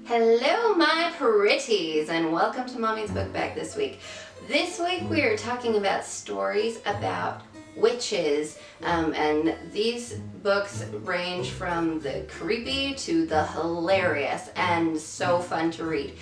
Hello my pretties, and welcome to Mommy's Book Bag this week. This week we are talking about stories about witches, and these books range from the creepy to the hilarious and so fun to read.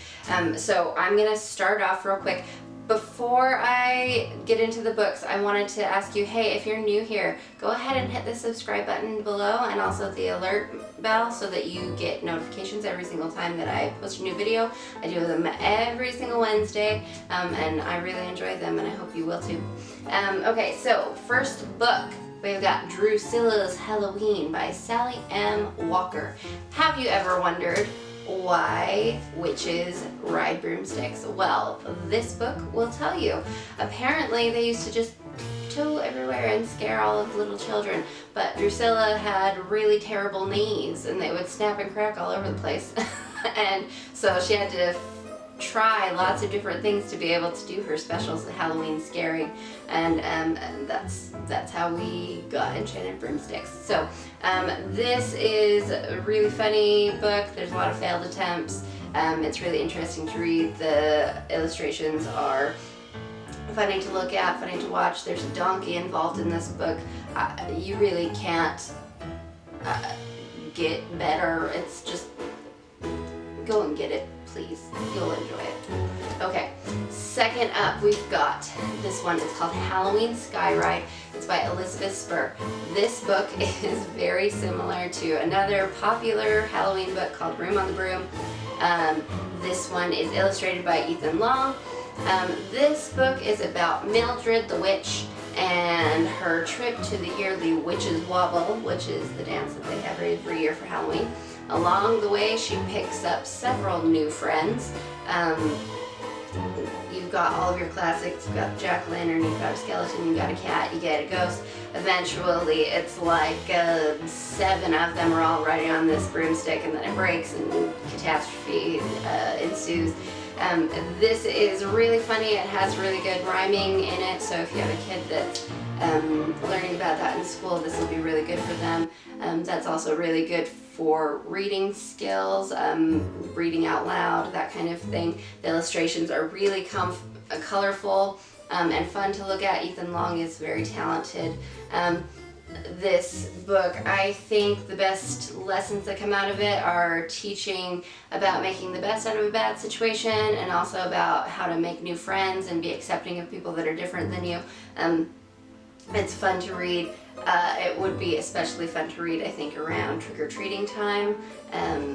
So I'm gonna start off real quick. Before I get into the books, I wanted to ask you, hey, if you're new here, go ahead and hit the subscribe button below and also the alert bell so that you get notifications every single time that I post a new video. I do them every single Wednesday, and I really enjoy them, and I hope you will too. Okay, so first book, we've got Drusilla's Halloween by Sally M. Walker. Have you ever wondered why witches ride broomsticks? Well, this book will tell you. Apparently they used to just tiptoe everywhere and scare all of the little children, but Drusilla had really terrible knees and they would snap and crack all over the place. And so she had to try lots of different things to be able to do her specials Halloween scaring, and that's how we got enchanted broomsticks. So this is a really funny book. There's a lot of failed attempts. It's really interesting to read. The illustrations are funny to look at, funny to watch. There's a donkey involved in this book. You really can't get better. It's just, go and get it, please. You'll enjoy it. Okay, second up we've got this one. It's called Halloween Skyride. It's by Elizabeth Spur. This book is very similar to another popular Halloween book called Room on the Broom. This one is illustrated by Ethan Long. This book is about Mildred the Witch and her trip to the yearly Witches Wobble, which is the dance that they have every year for Halloween. Along the way, she picks up several new friends. You've got all of your classics. You've got jack-o'-lantern, you've got a skeleton, you've got a cat, you get a ghost. Eventually, it's like 7 of them are all riding on this broomstick, and then it breaks and catastrophe ensues. This is really funny. It has really good rhyming in it, so if you have a kid that's learning about that in school, this will be really good for them. That's also really good for reading skills, reading out loud, that kind of thing. The illustrations are really colorful and fun to look at. Ethan Long is very talented. This book, I think the best lessons that come out of it are teaching about making the best out of a bad situation, and also about how to make new friends and be accepting of people that are different than you. It's fun to read. It would be especially fun to read, I think, around trick-or-treating time.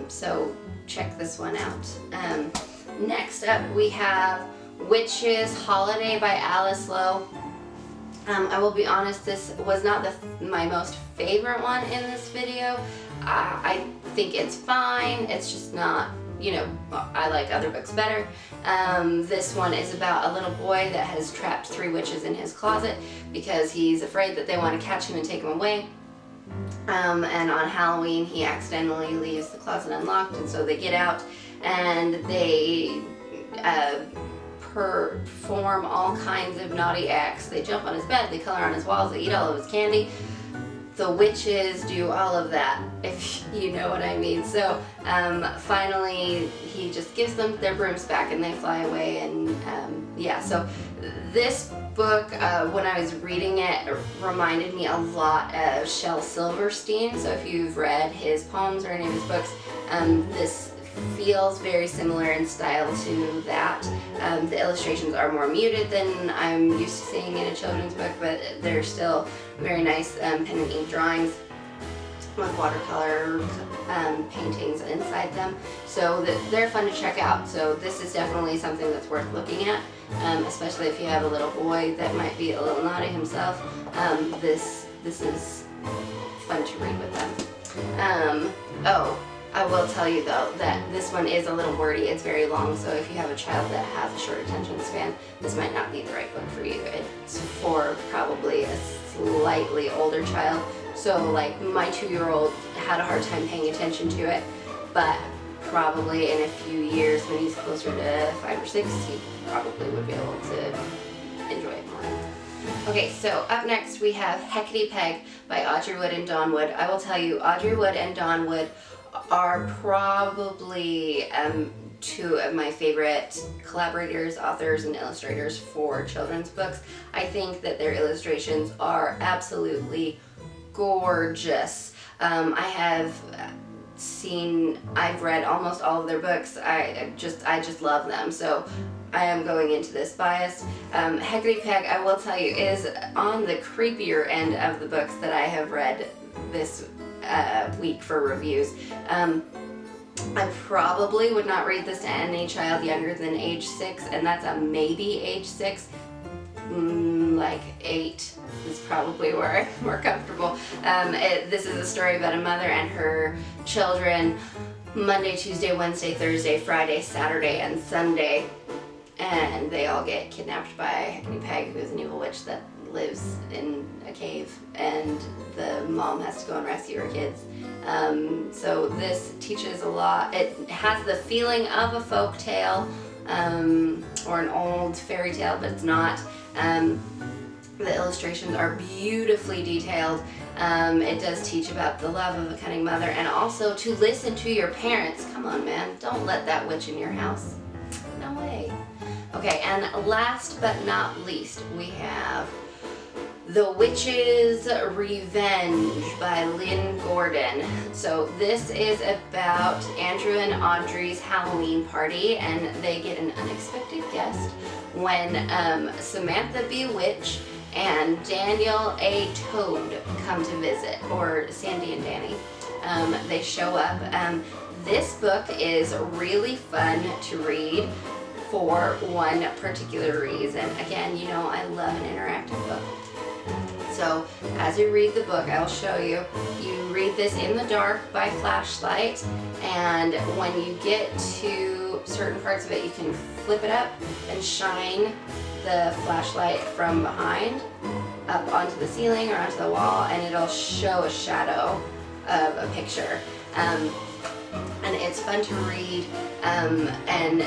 So check this one out. Next up we have Witch's Holiday by Alice Lowe. I will be honest, this was not my most favorite one in this video. I think it's fine. It's just not, you know, I like other books better. This one is about a little boy that has trapped 3 witches in his closet because he's afraid that they want to catch him and take him away. And on Halloween he accidentally leaves the closet unlocked, and so they get out and they perform all kinds of naughty acts. They jump on his bed, they color on his walls, they eat all of his candy. The witches do all of that, if you know what I mean. So finally he just gives them their brooms back and they fly away, and yeah, so this book, when I was reading it, reminded me a lot of Shel Silverstein. So if you've read his poems or any of his books, this feels very similar in style to that. The illustrations are more muted than I'm used to seeing in a children's book, but they're still very nice pen and ink drawings with watercolor paintings inside them. So they're fun to check out. So this is definitely something that's worth looking at, especially if you have a little boy that might be a little naughty himself. This is fun to read with them. I will tell you though that this one is a little wordy. It's very long, so if you have a child that has a short attention span, this might not be the right book for you. It's for probably a slightly older child. So like my 2-year-old had a hard time paying attention to it, but probably in a few years when he's closer to 5 or 6, he probably would be able to enjoy it more. Okay, so up next we have Hecate Peg by Audrey Wood and Dawn Wood. I will tell you, Audrey Wood and Dawn Wood are probably two of my favorite collaborators, authors, and illustrators for children's books. I think that their illustrations are absolutely gorgeous. I've read almost all of their books. I just love them. So I am going into this biased. Hecate Peg, I will tell you, is on the creepier end of the books that I have read this week for reviews. I probably would not read this to any child younger than age 6, and that's a maybe age 6. Like 8 is probably where I'm more comfortable. This is a story about a mother and her children Monday, Tuesday, Wednesday, Thursday, Friday, Saturday, and Sunday. And they all get kidnapped by Hecate Peg, who is an evil witch that lives in a cave, and the mom has to go and rescue her kids. So this teaches a lot. It has the feeling of a folk tale or an old fairy tale, but it's not. The illustrations are beautifully detailed. It does teach about the love of a cunning mother and also to listen to your parents. Come on, man, don't let that witch in your house. No way. Okay, and last but not least, we have The Witch's Revenge by Lynn Gordon. So this is about Andrew and Audrey's Halloween party, and they get an unexpected guest when Samantha B. Witch and Daniel A. Toad come to visit, or Sandy and Danny. They show up. This book is really fun to read for one particular reason. Again, you know I love an interactive book. So as you read the book, I'll show you. You read this in the dark by flashlight, and when you get to certain parts of it, you can flip it up and shine the flashlight from behind up onto the ceiling or onto the wall, and it'll show a shadow of a picture. And it's fun to read, and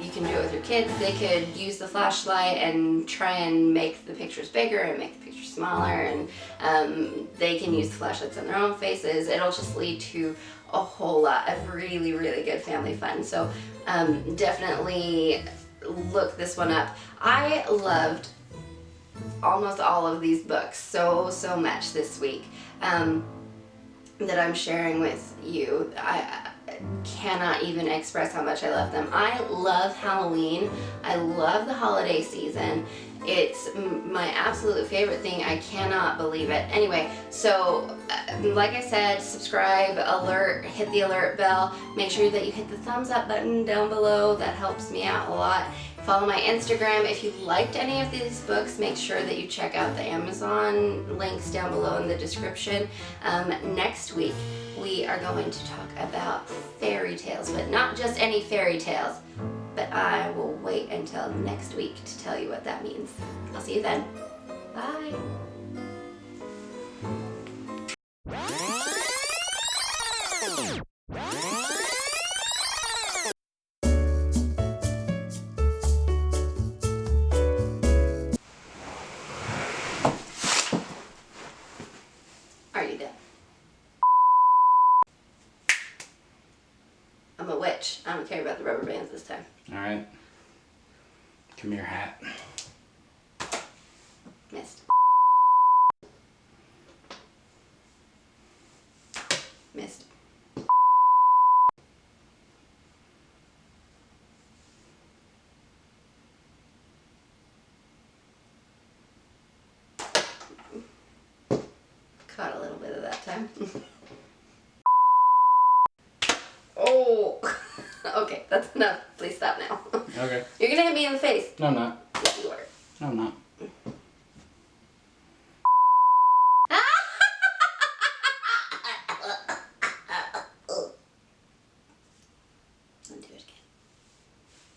you can do it with your kids. They could use the flashlight and try and make the pictures bigger and make the pictures smaller, and they can use the flashlights on their own faces. It'll just lead to a whole lot of really, really good family fun. So definitely look this one up. I loved almost all of these books so much this week. That I'm sharing with you. I cannot even express how much I love them. I love Halloween. I love the holiday season. It's my absolute favorite thing. I cannot believe it. Anyway, so like I said, subscribe, alert, hit the alert bell. Make sure that you hit the thumbs up button down below. That helps me out a lot. Follow my Instagram. If you liked any of these books, make sure that you check out the Amazon links down below in the description. Next week, we are going to talk about fairy tales, but not just any fairy tales. But I will wait until next week to tell you what that means. I'll see you then. Bye. Are you done? I'm a witch. I don't care about the rubber bands this time. Alright. Come here, hat. Missed. Missed. Caught a little bit of that time. Oh! Okay, that's enough. Please stop now. Okay. You're gonna hit me in the face. No, I'm not. Yes, you are. No, I'm not.